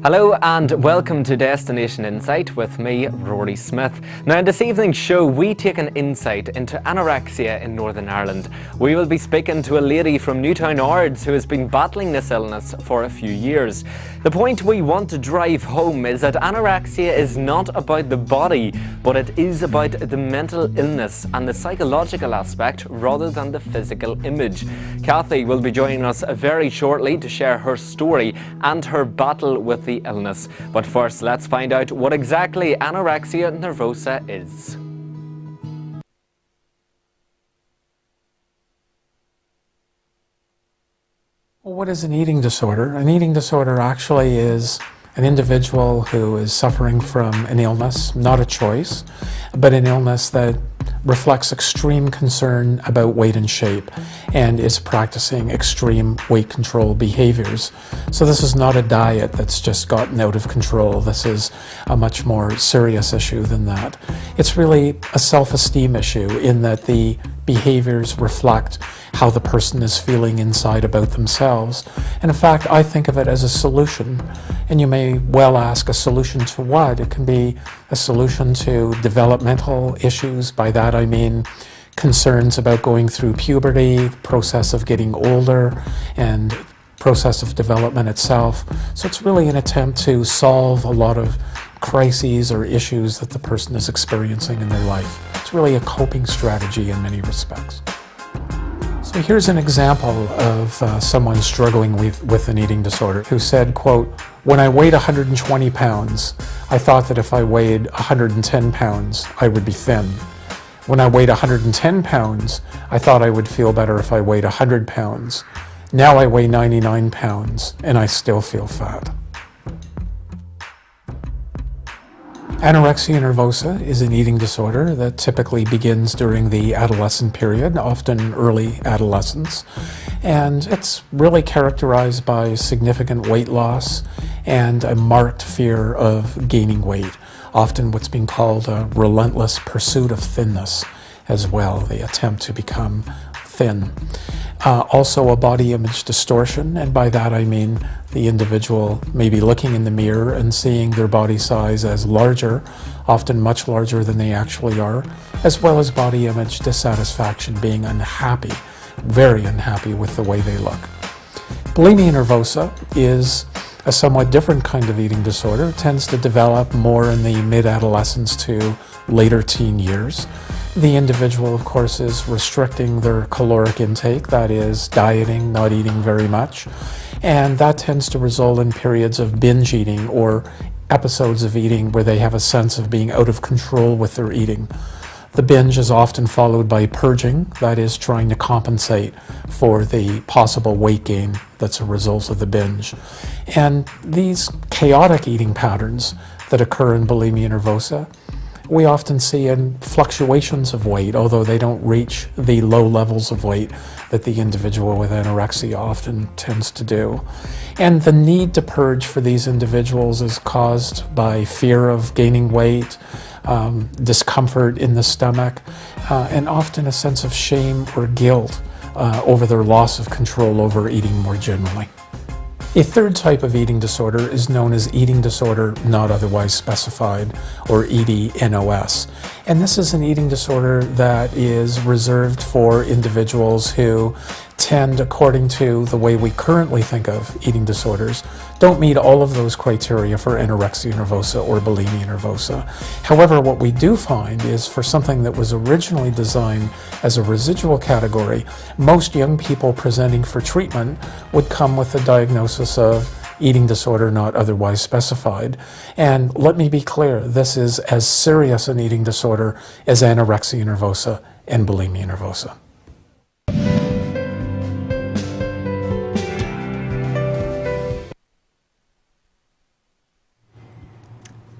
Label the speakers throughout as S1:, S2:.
S1: Hello and welcome to Destination Insight with me, Rory Smith. Now in this evening's show we take an insight into anorexia in Northern Ireland. We will be speaking to a lady from Newtownards who has been battling this illness for a few years. The point we want to drive home is that anorexia is not about the body, but it is about the mental illness and the psychological aspect rather than the physical image. Kathy will be joining us very shortly to share her story and her battle with the illness. But first, let's find out what exactly anorexia nervosa is.
S2: Well, what is an eating disorder? An eating disorder actually is an individual who is suffering from an illness, not a choice, but an illness that reflects extreme concern about weight and shape and is practicing extreme weight control behaviors. So this is not a diet that's just gotten out of control. This is a much more serious issue than that. It's really a self-esteem issue in that the behaviors reflect how the person is feeling inside about themselves. And in fact, I think of it as a solution. And you may well ask, a solution to what? It can be a solution to developmental issues. By that I mean concerns about going through puberty, process of getting older, and process of development itself. So it's really an attempt to solve a lot of crises or issues that the person is experiencing in their life. It's really a coping strategy in many respects. So here's an example of someone struggling with an eating disorder who said, quote, "When I weighed 120 pounds, I thought that if I weighed 110 pounds, I would be thin. When I weighed 110 pounds, I thought I would feel better if I weighed 100 pounds. Now I weigh 99 pounds and I still feel fat." Anorexia nervosa is an eating disorder that typically begins during the adolescent period, often early adolescence. And it's really characterized by significant weight loss and a marked fear of gaining weight, often what's being called a relentless pursuit of thinness as well, the attempt to become thin. Also a body image distortion, and by that I mean the individual may be looking in the mirror and seeing their body size as larger, often much larger than they actually are, as well as body image dissatisfaction, being unhappy, very unhappy with the way they look. Bulimia nervosa is a somewhat different kind of eating disorder. It tends to develop more in the mid-adolescence to later teen years. The individual, of course, is restricting their caloric intake, that is, dieting, not eating very much, and that tends to result in periods of binge eating or episodes of eating where they have a sense of being out of control with their eating. The binge is often followed by purging, that is, trying to compensate for the possible weight gain that's a result of the binge. And these chaotic eating patterns that occur in bulimia nervosa, we often see in fluctuations of weight, although they don't reach the low levels of weight that the individual with anorexia often tends to do. And the need to purge for these individuals is caused by fear of gaining weight, discomfort in the stomach, and often a sense of shame or guilt over their loss of control over eating more generally. A third type of eating disorder is known as eating disorder not otherwise specified, or EDNOS. And this is an eating disorder that is reserved for individuals who tend, according to the way we currently think of eating disorders, don't meet all of those criteria for anorexia nervosa or bulimia nervosa. However, what we do find is for something that was originally designed as a residual category, most young people presenting for treatment would come with a diagnosis of eating disorder not otherwise specified. And let me be clear, this is as serious an eating disorder as anorexia nervosa and bulimia nervosa.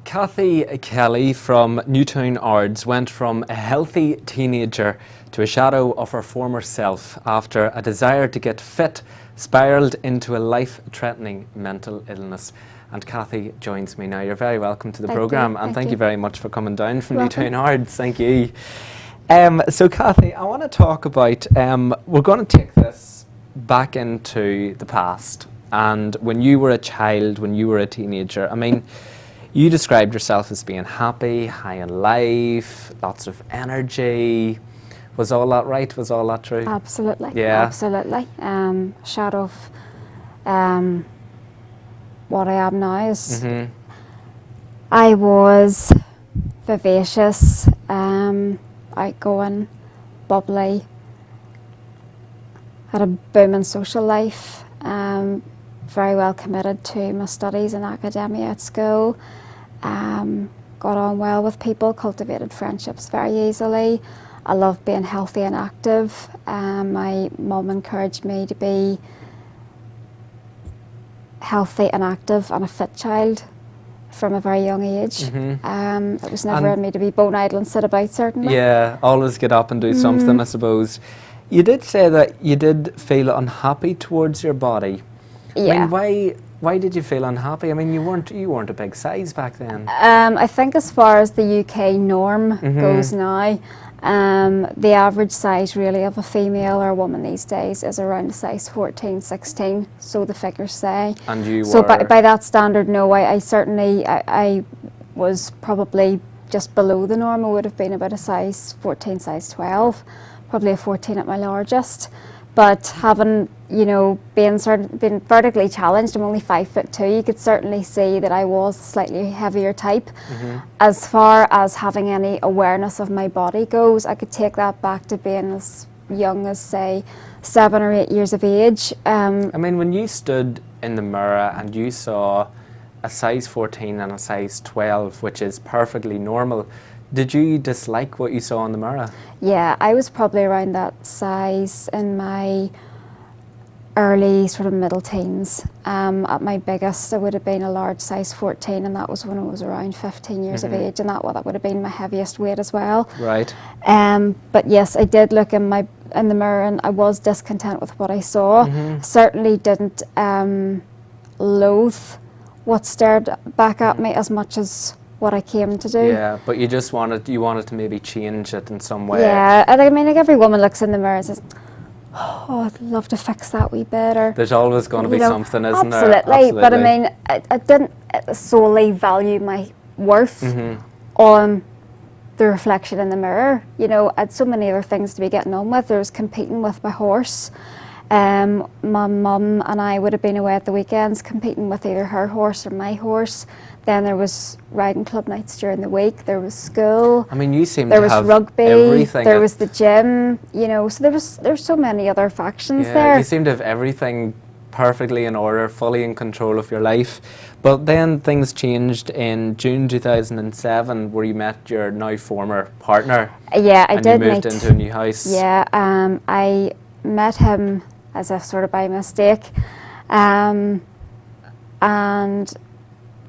S1: Kathy Kelly from Newtownards went from a healthy teenager to a shadow of her former self after a desire to get fit spiralled into a life-threatening mental illness. And Kathy joins me now. You're very welcome to the programme, and thank you very much for coming down from Newtownards. Thank you. So Kathy, I want to talk about, we're going to take this back into the past And when you were a child, when you were a teenager, I mean, you described yourself as being happy, high in life, lots of energy. Was all that right? Was all that true?
S3: Absolutely.
S1: Yeah.
S3: Absolutely. Shadow of what I am now is I was vivacious, outgoing, bubbly, had a booming social life, very well committed to my studies and academia at school, got on well with people, cultivated friendships very easily. I loved being healthy and active. My mum encouraged me to be healthy and active and a fit child from a very young age. It was never in me to be bone idle and sit about, certainly.
S1: Yeah, always get up and do something, I suppose. You did say that you did feel unhappy towards your body.
S3: Yeah.
S1: I mean, why did you feel unhappy? I mean, you weren't a big size back then.
S3: I think as far as the UK norm goes now, the average size really of a female or a woman these days is around a size 14, 16, so the figures say.
S1: And you
S3: so
S1: were...
S3: by that standard, no, I certainly, I was probably just below the norm. I would have been about a size 14, size 12, probably a 14 at my largest. But having, you know, been vertically challenged, I'm only 5'2", you could certainly see that I was a slightly heavier type. As far as having any awareness of my body goes, I could take that back to being as young as, say, 7 or 8 years of age.
S1: I mean, when you stood in the mirror and you saw a size 14 and a size 12, which is perfectly normal, did you dislike what you saw in the mirror?
S3: Yeah, I was probably around that size in my early sort of middle teens. At my biggest, I would have been a large size 14, and that was when I was around 15 years of age, and that would have been my heaviest weight as well.
S1: Right.
S3: But yes, I did look in the mirror, and I was discontent with what I saw. Certainly didn't loathe what stared back at me as much as what I came to do.
S1: Yeah, but you wanted to maybe change it in some way.
S3: Yeah, and I mean, like, every woman looks in the mirror and says, oh, I'd love to fix that wee bit. Or
S1: there's always going to be something, isn't there?
S3: Absolutely. But I mean, I didn't solely value my worth on the reflection in the mirror. You know, I had so many other things to be getting on with. There was competing with my horse. My mum and I would have been away at the weekends competing with either her horse or my horse. Then there was riding club nights during the week. There was school.
S1: I mean, you seem
S3: there
S1: to
S3: was
S1: have
S3: rugby.
S1: everything.
S3: There was the gym. You know, so there's so many other factions
S1: Yeah,
S3: there.
S1: you seem to have everything perfectly in order, fully in control of your life. But then things changed in June 2007, where you met your now former partner.
S3: Yeah, I did.
S1: And you moved into a new house.
S3: Yeah, I met him as if sort of by mistake, and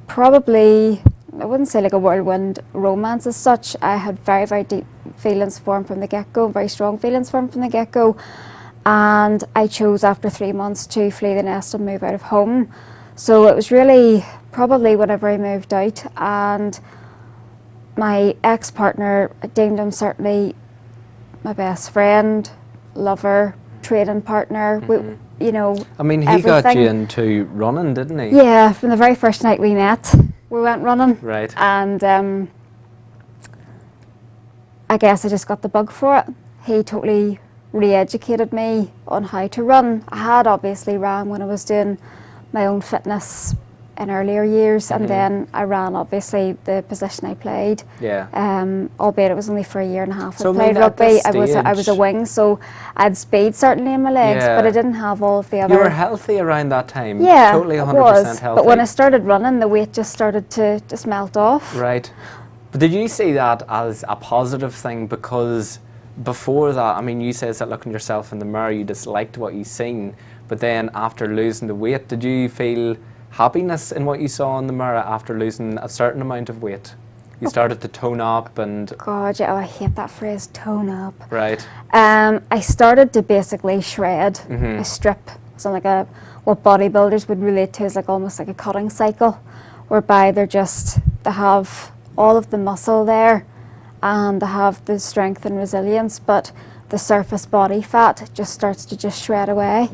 S3: probably, I wouldn't say like a whirlwind romance as such. I had very, very deep feelings for him from the get-go, very strong feelings for him from the get-go, and I chose after 3 months to flee the nest and move out of home. So it was really probably whenever I moved out, and my ex-partner, I deemed him certainly my best friend, lover, trading partner. You know,
S1: I mean, he
S3: everything.
S1: got you into running, didn't he?
S3: Yeah, from the very first night we met, we went running.
S1: Right.
S3: And I guess I just got the bug for it. He totally re-educated me on how to run. I had obviously ran when I was doing my own fitness in earlier years, and then I ran obviously the position I played.
S1: Yeah.
S3: Albeit it was only for a year and a half.
S1: So
S3: I played
S1: at
S3: rugby.
S1: this
S3: I was a
S1: stage-
S3: wing, so I had speed certainly in my legs,
S1: Yeah.
S3: but I didn't have all of the other.
S1: You were healthy around that time.
S3: Yeah,
S1: Totally
S3: it
S1: 100%
S3: was.
S1: healthy.
S3: But when I started running, the weight just started to just melt off.
S1: Right. But did you see that as a positive thing? Because before that, I mean, you said that looking yourself in the mirror, you disliked what you seen. But then after losing the weight, did you feel happiness in what you saw in the mirror after losing a certain amount of weight? You started to tone up and...
S3: God, yeah, oh, I hate that phrase, tone up.
S1: Right.
S3: I started to basically shred, I strip. So like what bodybuilders would relate to is like almost like a cutting cycle, whereby they have all of the muscle there and they have the strength and resilience, but the surface body fat just starts to just shred away.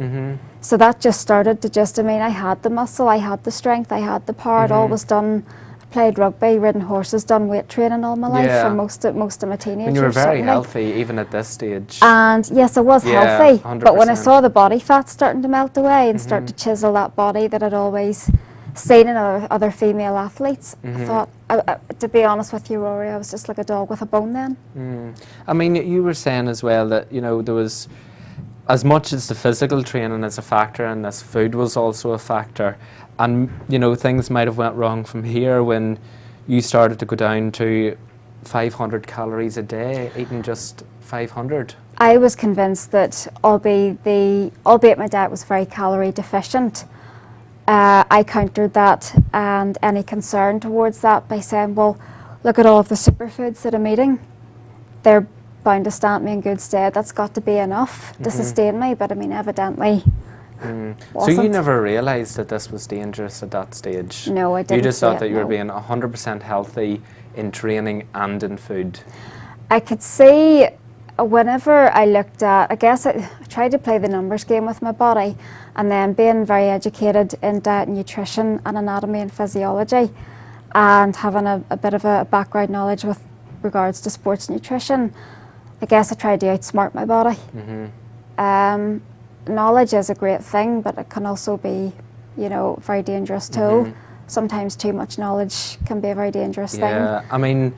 S3: So that just started to just, I mean, I had the muscle, I had the strength, I had the power. I'd always done, played rugby, ridden horses, done weight training all my life for most of my teenage
S1: And you were
S3: years,
S1: very
S3: certainly.
S1: healthy even at this stage.
S3: And yes, I was
S1: Yeah,
S3: healthy, but when I
S1: 100%.
S3: saw the body fat starting to melt away and start to chisel that body that I'd always seen in other female athletes, I thought, to be honest with you, Rory, I was just like a dog with a bone then.
S1: I mean, you were saying as well that, you know, there was, as much as the physical training is a factor, and this food was also a factor, and, you know, things might have went wrong from here when you started to go down to 500 calories a day, eating just 500.
S3: I was convinced that, albeit my diet was very calorie deficient, I countered that and any concern towards that by saying, well, look at all of the superfoods that I'm eating. They're bound to stand me in good stead. That's got to be enough to sustain me, but I mean, evidently
S1: So
S3: wasn't.
S1: you never realised that this was dangerous at that stage?
S3: No, I didn't.
S1: You just
S3: see
S1: thought
S3: it,
S1: that you were
S3: no.
S1: being 100% healthy in training and in food?
S3: I could see whenever I looked at, I guess I tried to play the numbers game with my body, and then being very educated in diet and nutrition and anatomy and physiology, and having a bit of a background knowledge with regards to sports nutrition, I guess I tried to outsmart my body. Knowledge is a great thing, but it can also be, you know, very dangerous too. Sometimes too much knowledge can be a very dangerous thing.
S1: Yeah, I mean,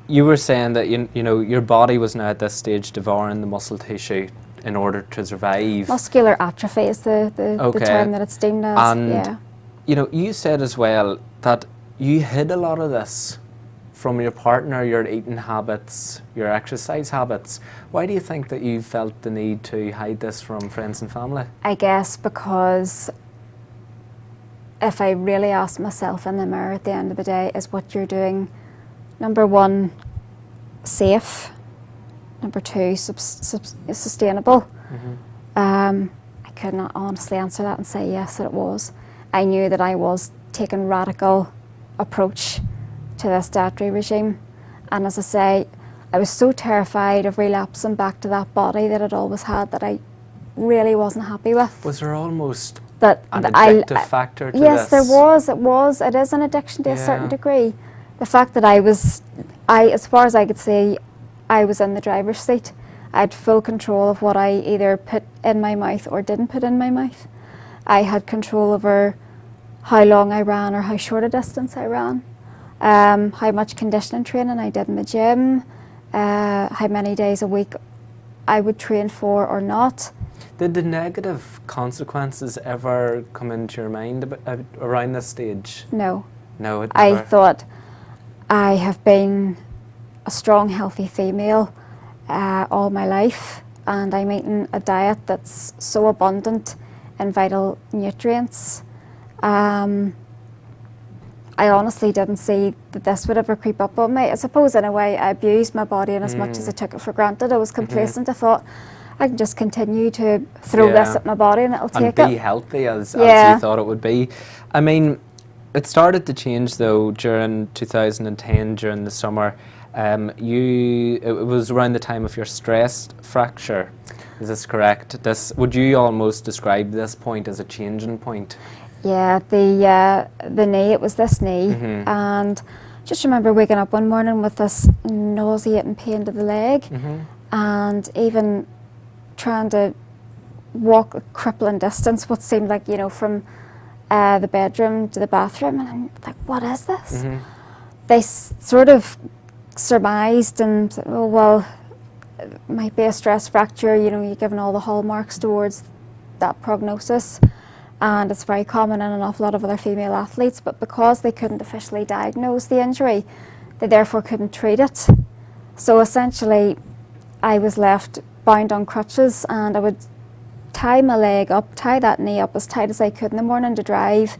S1: you were saying that you know your body was now at this stage devouring the muscle tissue in order to survive.
S3: Muscular atrophy is the
S1: Okay.
S3: term that it's deemed as.
S1: And
S3: yeah.
S1: you know, you said as well that you hid a lot of this from your partner, your eating habits, your exercise habits. Why do you think that you felt the need to hide this from friends and family?
S3: I guess because if I really ask myself in the mirror at the end of the day, is what you're doing, number one, safe, number two, sustainable? I could not honestly answer that and say yes, that it was. I knew that I was taking radical approach to this dietary regime, and as I say, I was so terrified of relapsing back to that body that I'd always had that I really wasn't happy with.
S1: Was there almost
S3: That
S1: an addictive factor to
S3: yes,
S1: this?
S3: there was. It was. It is an addiction to a certain
S1: Yeah.
S3: degree. The fact that as far as I could see, I was in the driver's seat. I had full control of what I either put in my mouth or didn't put in my mouth. I had control over how long I ran or how short a distance I ran, how much conditioning training I did in the gym, how many days a week I would train for or not.
S1: Did the negative consequences ever come into your mind around this stage?
S3: No.
S1: No, it
S3: I
S1: never.
S3: thought I have been a strong, healthy female all my life, and I'm eating a diet that's so abundant in vital nutrients. I honestly didn't see that this would ever creep up on me. I suppose in a way I abused my body, and as much as I took it for granted, I was complacent. I thought I can just continue to throw this
S1: Yeah.
S3: at my body and it'll
S1: And
S3: take
S1: be
S3: it.
S1: healthy as
S3: Yeah.
S1: you thought it would be. I mean, it started to change though during 2010, during the summer. It was around the time of your stress fracture. Is this correct? Would you almost describe this point as a changing point?
S3: Yeah, the knee, it was this knee, and just remember waking up one morning with this nauseating pain to the leg, and even trying to walk a crippling distance, what seemed like, you know, from the bedroom to the bathroom, and I'm like, what is this? They sort of surmised and said, oh, well, it might be a stress fracture, you know, you're given all the hallmarks towards that prognosis. And it's very common in an awful lot of other female athletes, but because they couldn't officially diagnose the injury, they therefore couldn't treat it. So essentially, I was left bound on crutches, and I would tie my leg up, tie that knee up as tight as I could in the morning to drive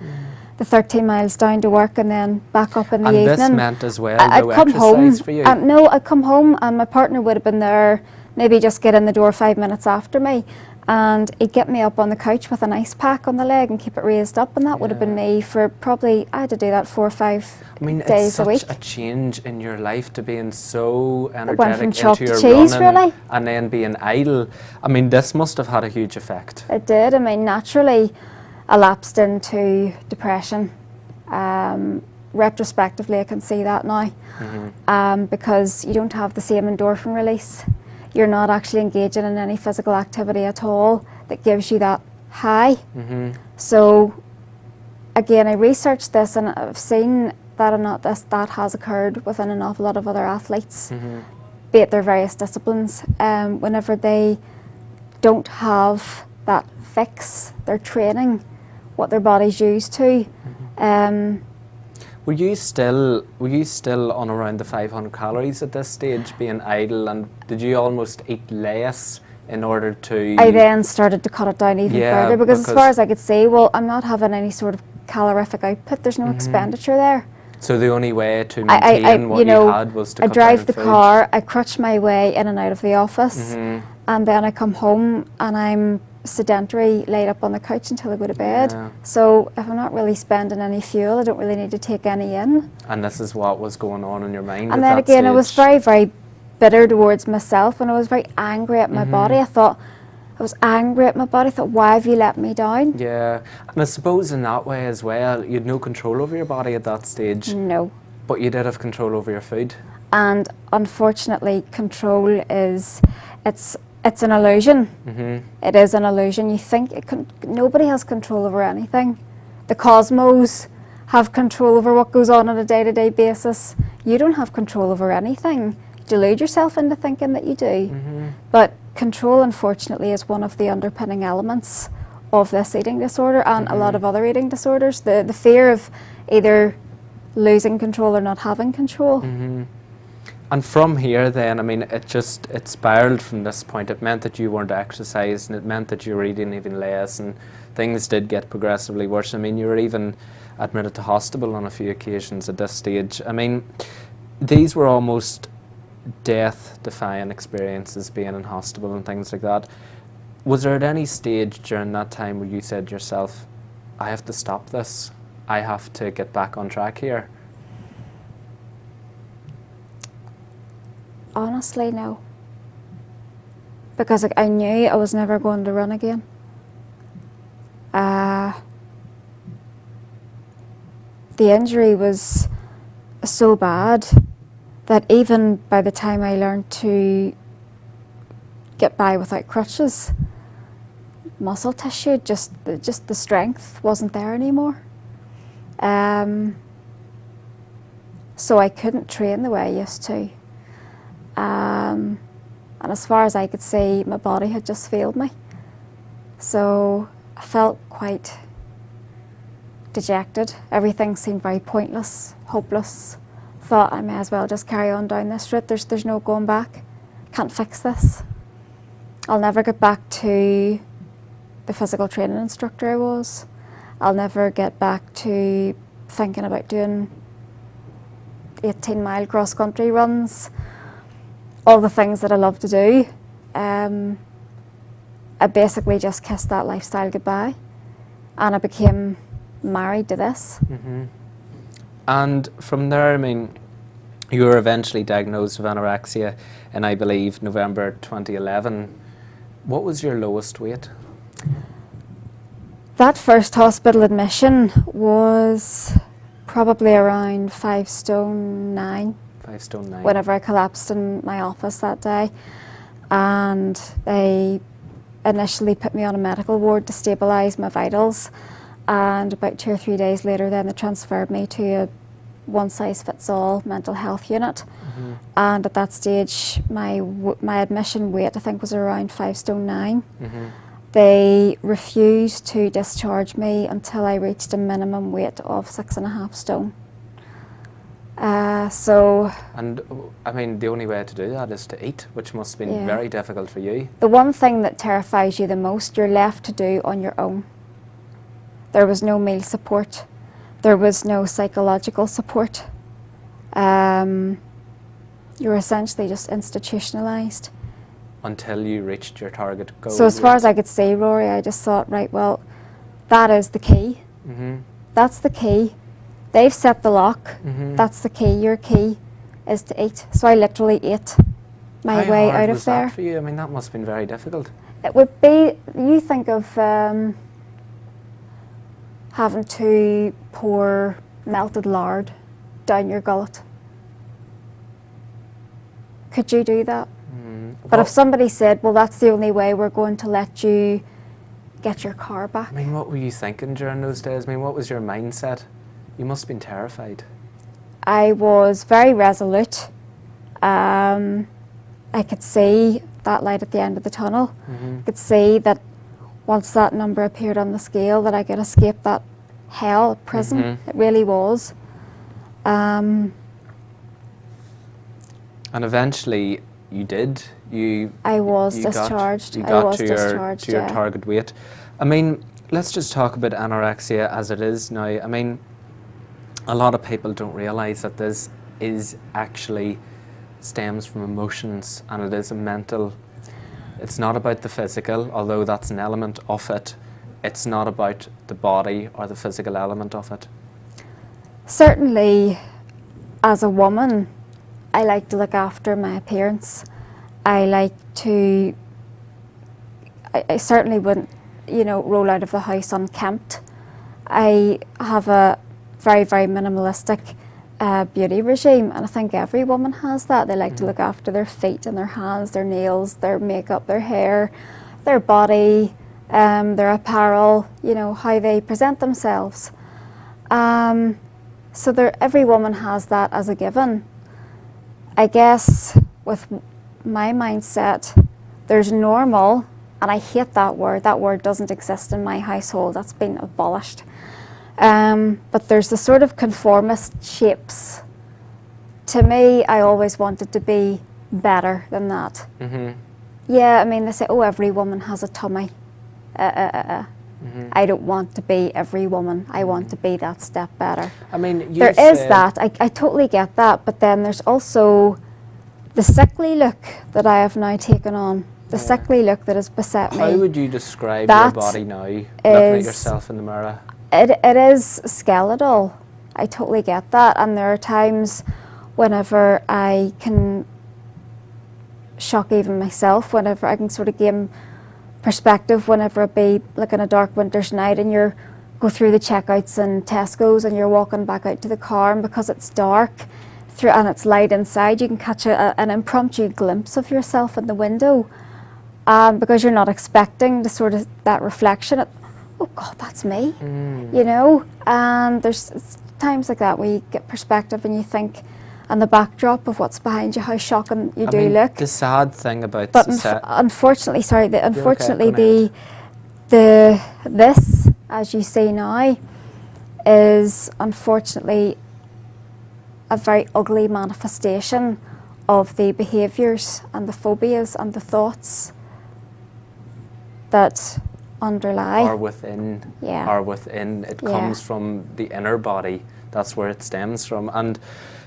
S3: the 13 miles down to work and then back up in the evening.
S1: And this meant as well
S3: I'd
S1: no
S3: come home.
S1: exercise for you?
S3: No, I'd come home and my partner would have been there, maybe just get in the door 5 minutes after me. and he'd get me up on the couch with an ice pack on the leg and keep it raised up, and that would have been me for probably, I had to do that 4 or 5
S1: I mean,
S3: days a week.
S1: it's such a change in your life to being so
S3: It went
S1: energetic
S3: from chalk
S1: into
S3: to
S1: your
S3: cheese,
S1: running
S3: really.
S1: and then being idle. I mean, this must have had a huge effect.
S3: It did. I mean, naturally, I lapsed into depression. Retrospectively, I can see that now, because you don't have the same endorphin release. You're not actually engaging in any physical activity at all that gives you that high. So, again, I researched this and I've seen that that has occurred within an awful lot of other athletes, be it their various disciplines. Whenever they don't have that fix, their training, what their body's used to.
S1: Were you still on around the 500 calories at this stage, being idle, and did you almost eat less in order to?
S3: I then started to cut it down even further because as far as I could see, well, I'm not having any sort of calorific output. There's no expenditure there.
S1: So the only way to maintain what you had was to
S3: I
S1: cut
S3: drive
S1: down
S3: the
S1: food.
S3: car, I crutch my way in and out of the office, and then I come home and I'm sedentary, laid up on the couch until I go to bed.
S1: Yeah.
S3: So if I'm not really spending any fuel, I don't really need to take any in.
S1: And this is what was going on in your mind.
S3: And
S1: at
S3: then
S1: that
S3: again, I was
S1: stage.
S3: very, very bitter towards myself, and I was very angry at my body. I was angry at my body. I thought, why have you let me down?
S1: Yeah, and I suppose in that way as well, you had no control over your body at that stage,
S3: No.
S1: but you did have control over your food.
S3: And unfortunately, control is, it's an illusion. It is an illusion. You think nobody has control over anything. The cosmos have control over what goes on a day-to-day basis. You don't have control over anything. You delude yourself into thinking that you do. But control, unfortunately, is one of the underpinning elements of this eating disorder and a lot of other eating disorders. The fear of either losing control or not having control.
S1: And from here then, I mean, it spiraled from this point. It meant that you weren't exercising, it meant that you were eating even less, and things did get progressively worse. I mean, you were even admitted to hospital on a few occasions at this stage. I mean, these were almost death-defying experiences, being in hospital and things like that. Was there at any stage during that time where you said to yourself, I have to stop this, I have to get back on track here?
S3: Honestly, no. Because I knew I was never going to run again. The injury was so bad that even by the time I learned to get by without crutches, muscle tissue, just the strength wasn't there anymore. So I couldn't train the way I used to. And as far as I could see, my body had just failed me. So I felt quite dejected. Everything seemed very pointless, hopeless. Thought I may as well just carry on down this route. There's no going back. Can't fix this. I'll never get back to the physical training instructor I was. I'll never get back to thinking about doing 18-mile cross-country runs. All the things that I love to do. I basically just kissed that lifestyle goodbye, and I became married to this.
S1: And from there, I mean, you were eventually diagnosed with anorexia in, I believe, November 2011. What was your lowest weight?
S3: That first hospital admission was probably around 5 stone 9.
S1: 5 stone 9.
S3: Whenever I collapsed in my office that day, and they initially put me on a medical ward to stabilise my vitals, and about 2 or 3 days later then they transferred me to a one-size-fits-all mental health unit. And at that stage my admission weight I think was around 5 stone 9. They refused to discharge me until I reached a minimum weight of 6.5 stone.
S1: And I mean, the only way to do that is to eat, which must have been very difficult for you.
S3: The one thing that terrifies you the most, you're left to do on your own. There was no meal support. There was no psychological support. You're essentially just institutionalised
S1: until you reached your target goal?
S3: So as far as I could see, Rory, I just thought, right, well, that is the key. That's the key. They've set the lock. That's the key. Your key is to eat. So I literally ate my
S1: How
S3: way
S1: hard
S3: out
S1: was
S3: of there.
S1: that for you? I mean, that must have been very difficult.
S3: It would be, you think of having to pour melted lard down your gullet. Could you do that? But if somebody said, well, that's the only way we're going to let you get your car back.
S1: I mean, what were you thinking during those days? I mean, what was your mindset? You must have been terrified.
S3: I was very resolute. I could see that light at the end of the tunnel. I could see that once that number appeared on the scale, that I could escape that hell, prison. It really was.
S1: And eventually you did.
S3: I was
S1: you
S3: discharged.
S1: Got,
S3: I was
S1: to your,
S3: discharged,
S1: to your
S3: yeah.
S1: target weight. I mean, let's just talk about anorexia as it is now. I mean, a lot of people don't realise that this is actually stems from emotions, and it is a mental. It's not about the physical, although that's an element of it. It's not about the body or the physical element of it.
S3: Certainly, as a woman, I like to look after my appearance. I like to, I certainly wouldn't, roll out of the house unkempt. I have a very, very minimalistic beauty regime, and I think every woman has that. They like to look after their feet and their hands, their nails, their makeup, their hair, their body, their apparel, how they present themselves. So every woman has that as a given. I guess with my mindset, there's normal, and I hate that word. That word doesn't exist in my household. That's been abolished. But there's the sort of conformist shapes. To me, I always wanted to be better than that. Yeah, I mean, they say, oh, every woman has a tummy. I don't want to be every woman. I want to be that step better.
S1: I mean,
S3: there is that. I totally get that. But then there's also the sickly look that I have now taken on. The sickly look that has beset me.
S1: How would you describe your body now, looking at yourself in the mirror?
S3: It is skeletal. I totally get that. And there are times whenever I can shock even myself, whenever I can sort of gain perspective, whenever it be like on a dark winter's night and you go through the checkouts in Tesco's and you're walking back out to the car, and because it's dark and it's light inside, you can catch an impromptu glimpse of yourself in the window, because you're not expecting the sort of that reflection. Oh God, that's me, and there's times like that where you get perspective and you think, and the backdrop of what's behind you, how shocking you do look.
S1: The sad thing about
S3: unfortunately,
S1: okay,
S3: this, as you see now, is unfortunately a very ugly manifestation of the behaviours and the phobias and the thoughts that underlie.
S1: Are within. It comes from the inner body. That's where it stems from. And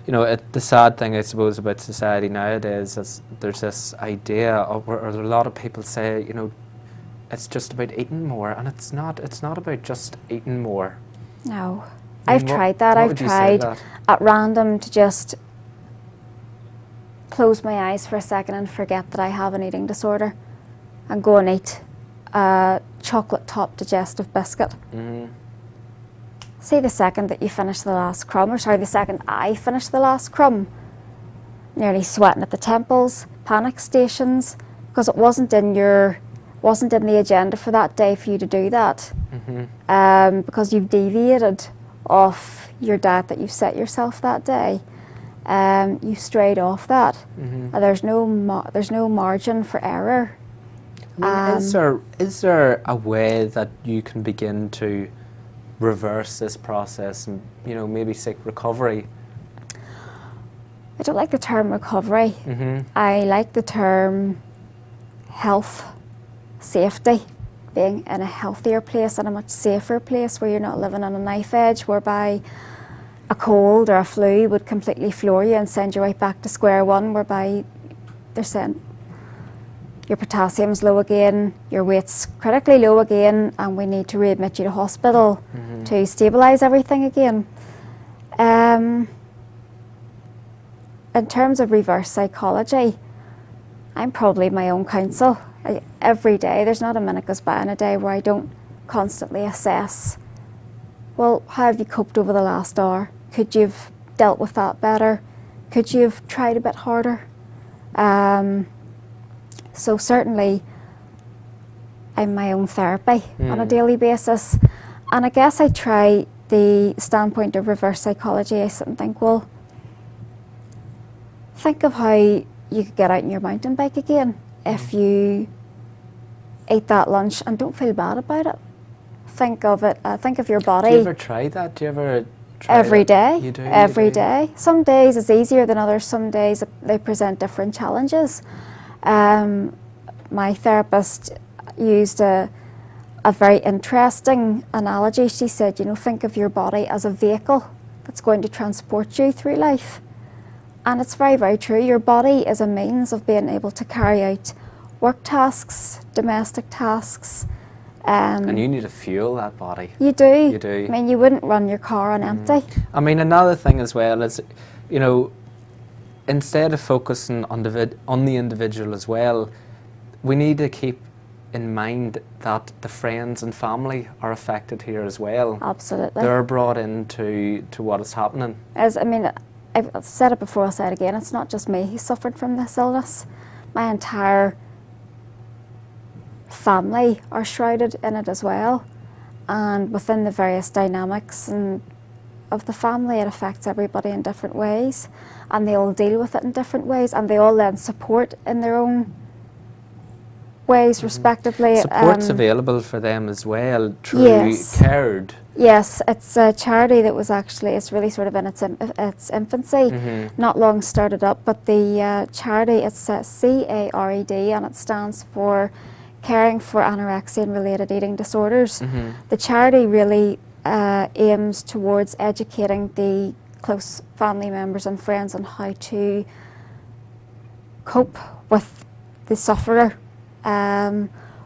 S1: the sad thing, I suppose, about society nowadays is there's this idea of where a lot of people say, it's just about eating more, and it's not about just eating more.
S3: No.
S1: I mean,
S3: I've tried that. I've tried at random to just close my eyes for a second and forget that I have an eating disorder and go and eat a chocolate top digestive biscuit. See, the second that you finish the last crumb, the second I finish the last crumb, nearly sweating at the temples, panic stations, because it wasn't in the agenda for that day for you to do that, because you've deviated off your diet that you've set yourself that day. You strayed off that. And there's no margin for error.
S1: I mean, is there a way that you can begin to reverse this process and maybe seek recovery?
S3: I don't like the term recovery. I like the term health, safety, being in a healthier place and a much safer place where you're not living on a knife edge, whereby a cold or a flu would completely floor you and send you right back to square one, whereby they're saying, your potassium's low again, your weight's critically low again, and we need to readmit you to hospital to stabilise everything again. In terms of reverse psychology, I'm probably my own counsel. Every day, there's not a minute goes by in a day where I don't constantly assess, well, how have you coped over the last hour? Could you have dealt with that better? Could you have tried a bit harder? So certainly, I'm my own therapy on a daily basis. And I guess I try the standpoint of reverse psychology. I sit and think, well, think of how you could get out on your mountain bike again if you ate that lunch and don't feel bad about it. Think of it, think of your body.
S1: Do you ever try that? Do you ever try
S3: every
S1: that?
S3: day?
S1: You do?
S3: Every day. Some days it's easier than others. Some days they present different challenges. My therapist used a very interesting analogy. She said, you know, think of your body as a vehicle that's going to transport you through life. And it's very, very true. Your body is a means of being able to carry out work tasks, domestic tasks.
S1: And you need to fuel that body.
S3: You do.
S1: You do.
S3: I mean, you wouldn't run your car on empty.
S1: I mean, another thing as well is, you know, instead of focusing on the individual as well, we need to keep in mind that the friends and family are affected here as well.
S3: Absolutely.
S1: They're brought into what is happening.
S3: I've said it before, I'll say it again, it's not just me who's suffered from this illness. My entire family are shrouded in it as well. And within the various dynamics of the family, it affects everybody in different ways. And they all deal with it in different ways, and they all lend support in their own ways, respectively.
S1: Support's available for them as well through
S3: Yes.
S1: Cared.
S3: Yes, it's a charity that was actually, it's really sort of in its infancy, not long started up, but the charity, it's CARED, and it stands for Caring for Anorexia and Related Eating Disorders. The charity really aims towards educating the close family members and friends on how to cope with the sufferer,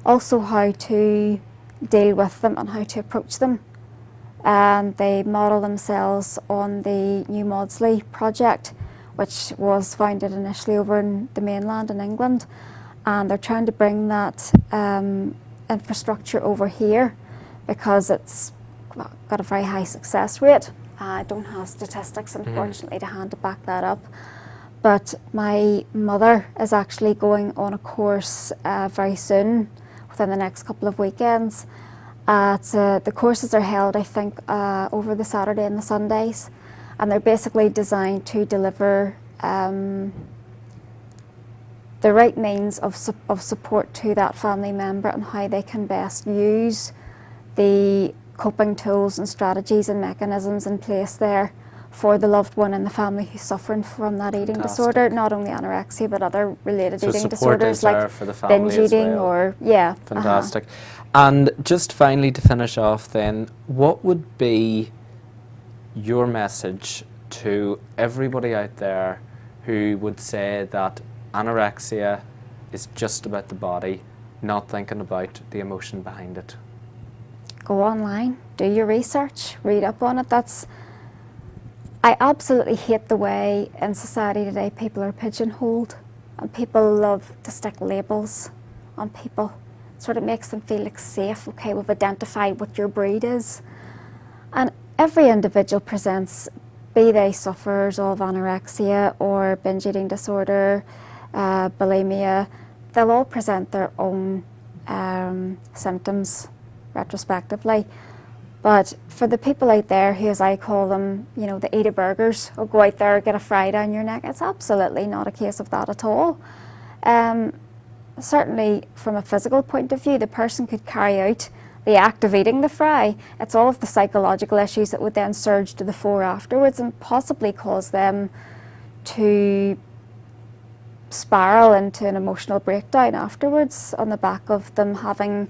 S3: also how to deal with them and how to approach them. And they model themselves on the New Maudsley project, which was founded initially over in the mainland in England. And they're trying to bring that infrastructure over here because it's got a very high success rate. I don't have statistics, unfortunately, to hand to back that up. But my mother is actually going on a course very soon, within the next couple of weekends. The courses are held, I think, over the Saturday and the Sundays, and they're basically designed to deliver the right means of support to that family member and how they can best use the coping tools and strategies and mechanisms in place there for the loved one in the family who's suffering from that eating disorder, not only anorexia but other related eating disorders like binge eating or
S1: Fantastic. And just finally to finish off then, what would be your message to everybody out there who would say that anorexia is just about the body, not thinking about the emotion behind it?
S3: Go online, do your research, read up on it. I absolutely hate the way in society today people are pigeonholed, and people love to stick labels on people. It sort of makes them feel like safe. Okay, we've identified what your breed is. And every individual presents, be they sufferers of anorexia or binge eating disorder, bulimia, they'll all present their own symptoms retrospectively. But for the people out there who, as I call them, you know, the eat of burgers, or go out there, get a fry down your neck, it's absolutely not a case of that at all. Certainly from a physical point of view, the person could carry out the act of eating the fry. It's all of the psychological issues that would then surge to the fore afterwards and possibly cause them to spiral into an emotional breakdown afterwards on the back of them having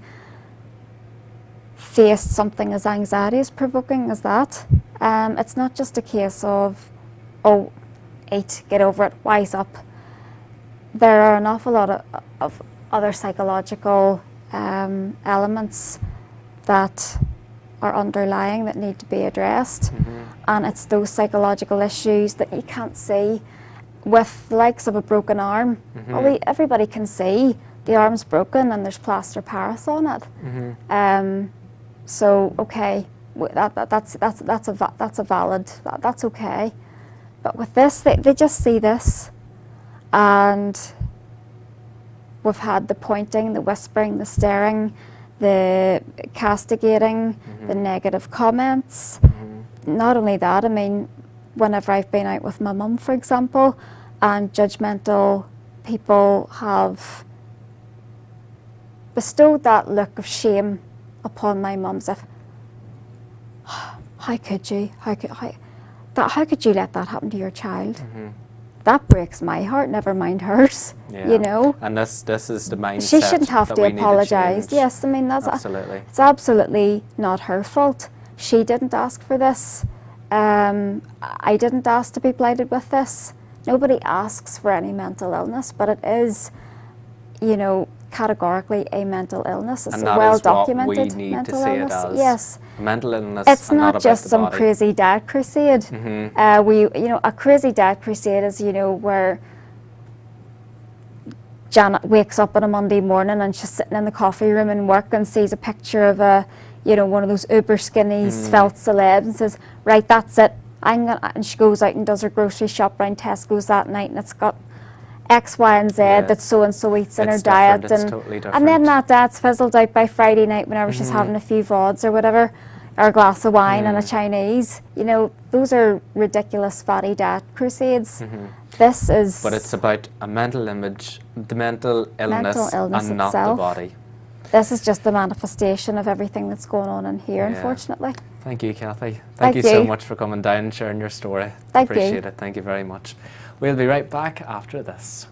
S3: faced something as anxiety as provoking as that. It's not just a case of, eat, get over it, wise up. There are an awful lot of other psychological elements that are underlying that need to be addressed. And it's those psychological issues that you can't see with the likes of a broken arm. Well, everybody can see the arm's broken and there's plaster Paris on it. So okay, that's a valid, that's okay. But with this, they just see this, and we've had the pointing, the whispering, the staring, the castigating, the negative comments. Not only that, I mean, whenever I've been out with my mum, for example, and judgmental people have bestowed that look of shame upon my mum, as if, how could you? How could you let that happen to your child? That breaks my heart, never mind hers. You know.
S1: And this is the mindset.
S3: She shouldn't have
S1: that
S3: to
S1: we need
S3: apologise.
S1: change.
S3: Yes, I mean
S1: Absolutely.
S3: it's absolutely not her fault. She didn't ask for this. I didn't ask to be blighted with this. Nobody asks for any mental illness, but it is, you know, categorically a mental illness. It's
S1: And
S3: a
S1: that
S3: well
S1: is what
S3: documented
S1: we need
S3: mental
S1: to see it
S3: illness.
S1: as.
S3: Yes.
S1: Mental illness.
S3: It's
S1: and
S3: not
S1: about
S3: just
S1: the
S3: some
S1: body.
S3: crazy dad crusade. A crazy dad crusade is, you know, where Janet wakes up on a Monday morning and she's sitting in the coffee room in work and sees a picture of a, you know, one of those uber skinny svelte celebs and says, right, that's it. And she goes out and does her grocery shop around Tesco's that night, and it's got X, Y, and Z that so-and-so eats in her
S1: It's
S3: diet.
S1: different, it's
S3: And,
S1: totally different.
S3: and then that dad's fizzled out by Friday night whenever she's having a few vods or whatever, or a glass of wine and a Chinese. You know, those are ridiculous fatty dad crusades. This is...
S1: But it's about a mental image, the mental illness and not the
S3: itself.
S1: body.
S3: This is just the manifestation of everything that's going on in here,
S1: Yeah.
S3: unfortunately.
S1: Thank you, Kathy.
S3: Thank
S1: you so
S3: you.
S1: much for coming down and sharing your story.
S3: Thank you.
S1: Appreciate it. Thank you very much. We'll be right back after this.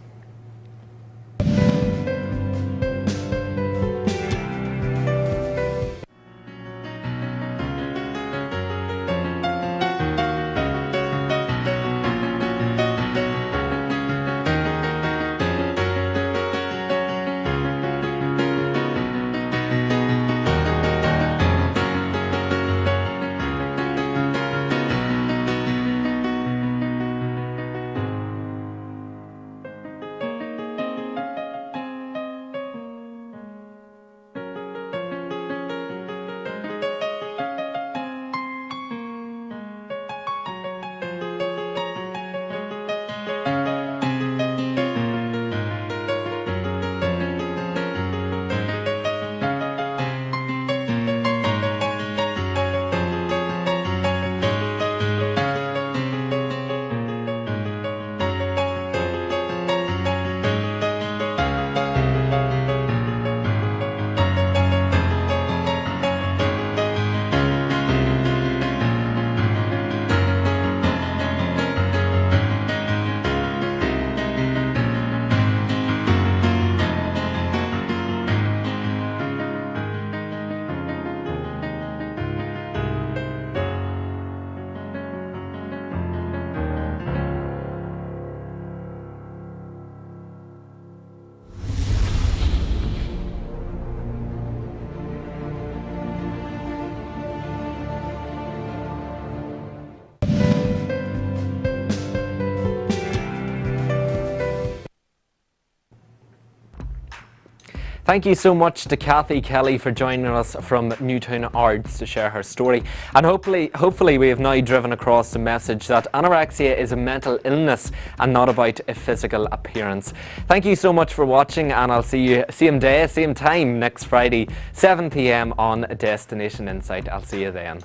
S1: Thank you so much to Kathy Kelly for joining us from Newtown Ards to share her story. And hopefully we have now driven across the message that anorexia is a mental illness and not about a physical appearance. Thank you so much for watching, and I'll see you same day, same time next Friday, 7 p.m. on Destination Insight. I'll see you then.